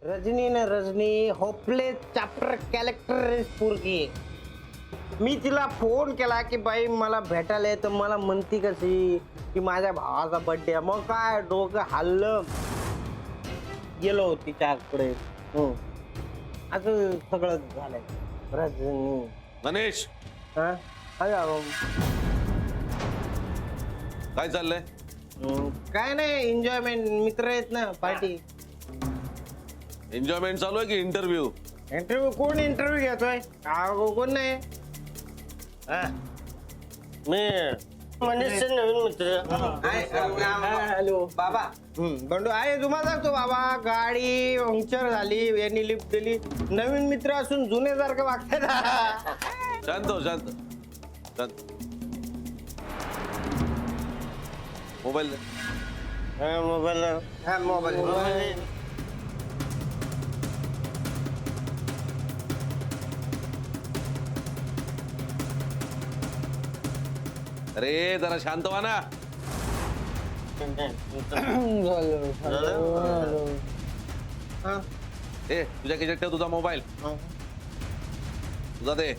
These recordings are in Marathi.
रजनी ना रजनी होपलेस चॅप्टर कॅरेक्टर पोरगी. मी तिला फोन केला की बाई मला भेटायला आहे, तर मला म्हणती कशी की माझ्या भावाचा बर्थडे. मग काय डोकं हल्लं, गेलो तिच्याकडे. असं सगळं झालंय. रजनी गणेश हा काय चाललंय? काय नाही, एन्जॉयमेंट. मित्र आहेत ना, पार्टी. एन्जॉयमेंट चालू आहे की इंटरव्ह्यू? इंटरव्ह्यू? कोण इंटरव्ह्यू घेतोय? कोण नाही. मी मनीषचे नवीन मित्र. हॅलो बाबा. बंडू आहे. तुम्हाला सांगतो बाबा, गाडी पंक्चर झाली, यांनी लिफ्ट दिली. नवीन मित्र असून जुनेसारखं वागतात. शांत हो, शांत शांत. Mobile mobile. अरे जरा शांत व्हा ना. ए तुझ्या खिशात ठेव तुझा मोबाईल. तुझा दे.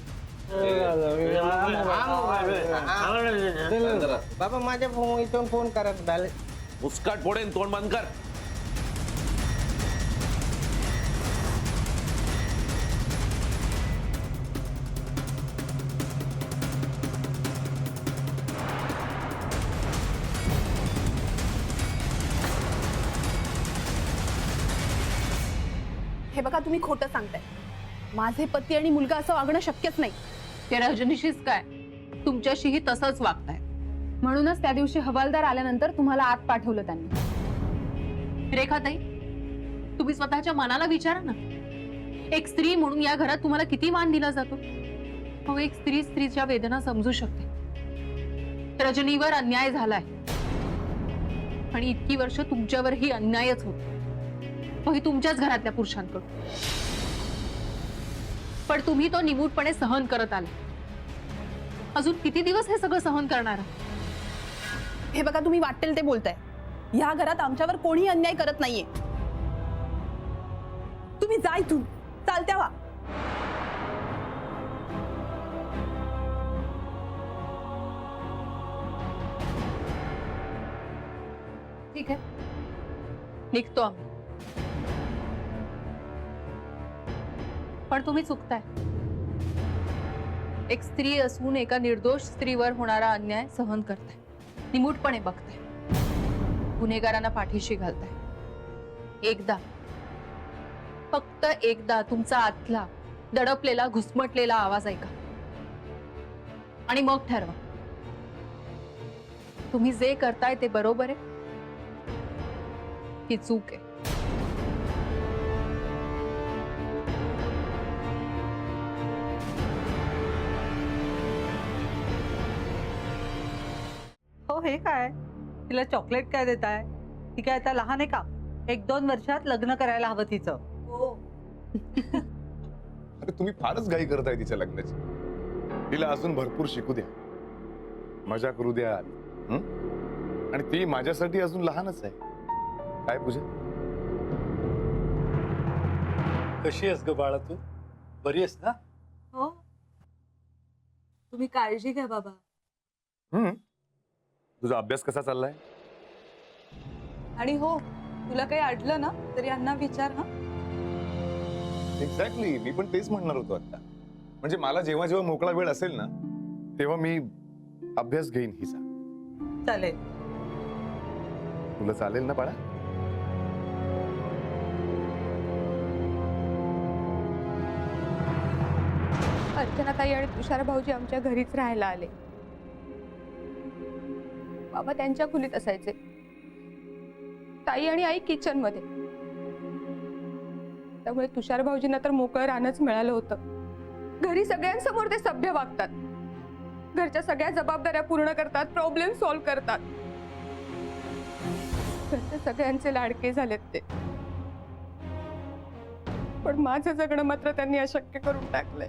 बाबा माझ्या इथून फोन करा. झाले मुस्काट फोडेन, तोंड बंद कर. हे बघा, तुम्ही खोटं सांगताय. माझे पती आणि मुलगा असं वागणं शक्यच नाही. ते रजनीशीच काय, तुमच्याशीही तसंच वागताय. म्हणूनच त्या दिवशी हवालदार आल्यानंतर तुम्हाला आत पाठवलं त्यांनी. रेखाताई, तुम्ही स्वतःच्या मनाला विचारा ना. एक स्त्री म्हणून या घरात तुम्हाला किती मान दिला जातो. हो, एक स्त्री स्त्रीच्या वेदना समजू शकते. रजनीवर अन्याय झालाय आणि इतकी वर्ष तुमच्यावरही अन्यायच होतो. ही तुमच्याच घरातल्या पुरुषांकडून. पण तुम्ही तो निमूटपणे सहन करत आला. अजून किती दिवस हे सगळं सहन करणार? हे बघा, तुम्ही वाटेल ते बोलताय. या घरात आमच्यावर कोणी अन्याय करत नाहीये. तुम्ही जा इथून, चालत्या व्हा. ठीक आहे, निघतो आम्ही. पण तुम्ही चुकताय. एक स्त्री असून एका निर्दोष स्त्रीवर होणारा अन्याय सहन करताय, निमूटपणे बघताय, गुन्हेगारांना पाठीशी घालताय. एकदा, फक्त एकदा तुमचा आतला दडपलेला घुसमटलेला आवाज ऐका आणि मग ठरवा, तुम्ही जे करताय ते बरोबर आहे की चूक आहे. हे काय, तिला चॉकलेट काय देताय? ती काय आता लहान आहे का? 1-2 वर्षात लग्न करायला हवं तिचं. अरे तुम्ही फारच घाई करताय तिच्या लग्नाची. तिला अजून भरपूर शिकू द्या, मजा करू द्या. आणि ती माझ्यासाठी अजून लहानच आहे. काय पूजा, कशी आहेस ग बाळा? तू बरी आहेस ना? हो, तुम्ही काळजी घ्या बाबा. तुझा अभ्यास कसा चाललाय? आणि हो, तुला काही अडलं ना तरी यांना विचार. हा, एक्झॅक्टली, मी पण तेच म्हणणार होतो आता. म्हणजे मला जेव्हा जेव्हा मोकळा वेळ असेल ना, तेव्हा मी अभ्यास घेईन हिचा. चालेल. तुला चालेल ना बाळा? अर्चना ताई आणि तुषार भाऊजी आमच्या घरीच राहायला आले. बाबा त्यांच्या खोलीत असायचे, ताई आणि आई किचन मध्ये. त्यामुळे तुषार भाऊजींना तर मोकळं राहणंच मिळालं होतं. घरी सगळ्यांसमोर ते सभ्य वागतात, घरच्या सगळ्या जबाबदाऱ्या पूर्ण करतात, प्रॉब्लेम सॉल्व्ह करतात. घरच्या सगळ्यांचे लाडके झालेत ते. पण माझं जगणं मात्र त्यांनी अशक्य करून टाकलंय.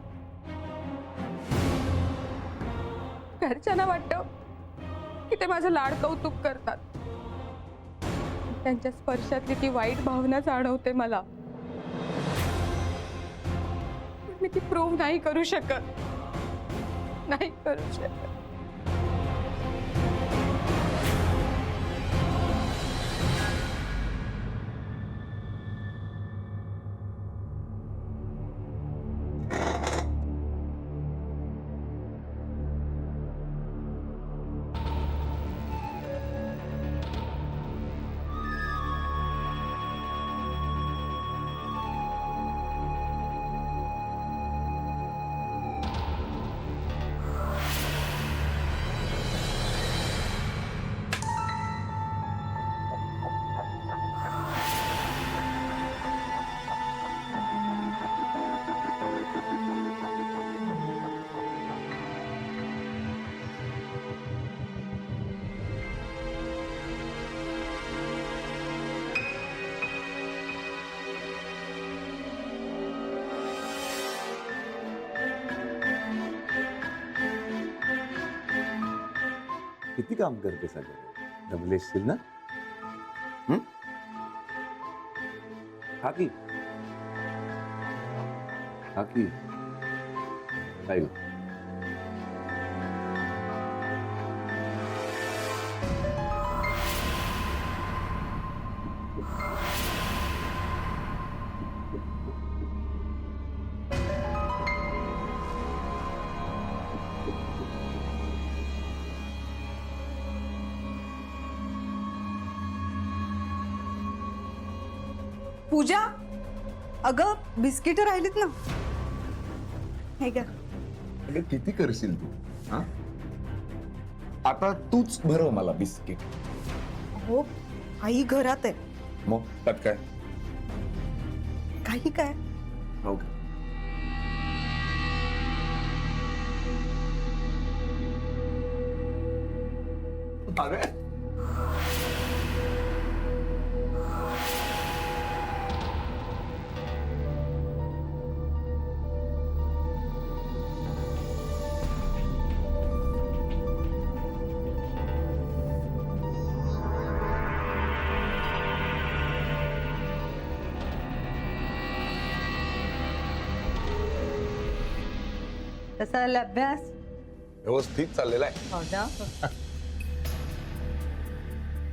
घरच्यांना वाटतं की ते माझं लाड कौतुक करतात. त्यांच्या स्पर्शातली ती वाईट भावना जाणवते मला. मी ती प्रूव्ह नाही करू शकत, नाही करू शकत. किती काम करते सगळं, दमलेशील ना? खा की काय ग? पूजा, अगं बिस्किट राहिलीत ना, हे का? अगं किती करशील तू? हा? आता तूच भरव मला बिस्किट. हो, आई घरात आहे. मग त्यात काय? काही काय? हो. अरे कसा आला अभ्यास? व्यवस्थित चाललेला आहे. हो ना.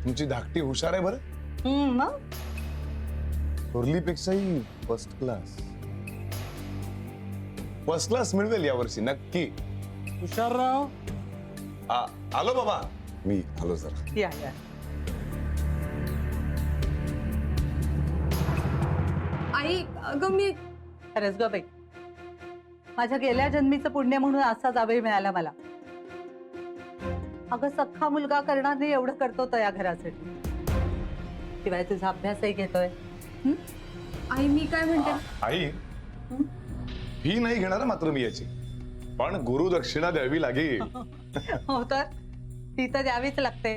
तुमची धाकटी हुशार आहे बरं. मग थोरलीपेक्षाही फर्स्ट क्लास मिळवेल यावर्षी नक्की. तुषारराव, आलो बाबा, मी आलो जरा. या. आई अगं मी खरंच ग बाई, माझ्या गेल्या जन्मीचं पुण्य म्हणून असा जावई मिळाला मला. अगं सख्खा मुलगा करणार नाही एवढं करतो तो या घरासाठी. शिवाय तुझा अभ्यासही घेतोय. आई मी काय म्हणते, आई, फी नाही घेणार मात्र मी याची, पण गुरुदक्षिणा द्यावी लागेल. हो तर ती तर द्यावीच लागते.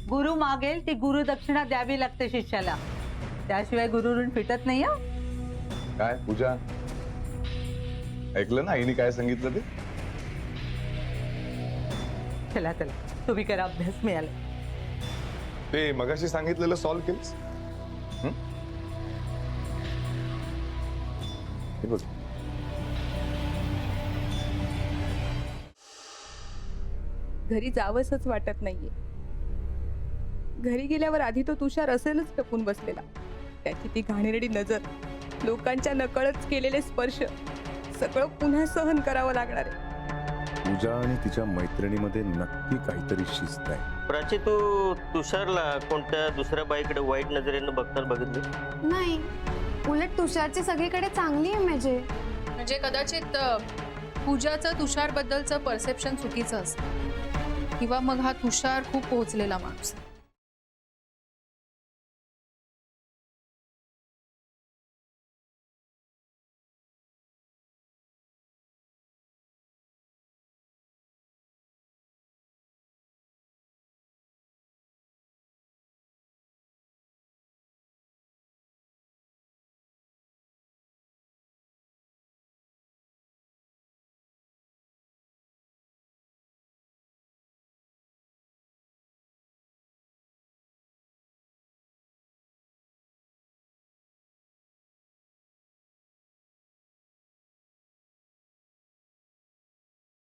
गुरु मागेल ती गुरुदक्षिणा द्यावी लागते शिष्याला, त्याशिवाय गुरु ऋण फिटत नाही. काय पूजा, ऐकलं ना आईने काय सांगितलं ते? चला तुम्ही करा अभ्यास. मिळाला ते मगाशी सांगितलेलं सॉल्व्ह केलंस? हे बघ, घरी जावंसच वाटत नाहीये. घरी गेल्यावर आधी तो तुषार असेलच टपून बसलेला, त्याची ती घाणेरडी नजर, लोकांच्या नकळत केलेले स्पर्श, सगळं पुन्हा सहन करावं लागणार आहे. पूजा आणि तिच्या मैत्रिणीमध्ये नक्की काहीतरी शिस्त आहे. प्राची, तू तुषारला कोणत्या दुसऱ्या बाईकडे वाईट नजरेनं बघताना बघितलं? नाही, उलट तुषारची सगळीकडे चांगली इमेज आहे. म्हणजे कदाचित पूजाचं तुषार बद्दलचं परसेप्शन चुकीचं असतं, किंवा मग हा तुषार खूप पोहोचलेला माणूस आहे.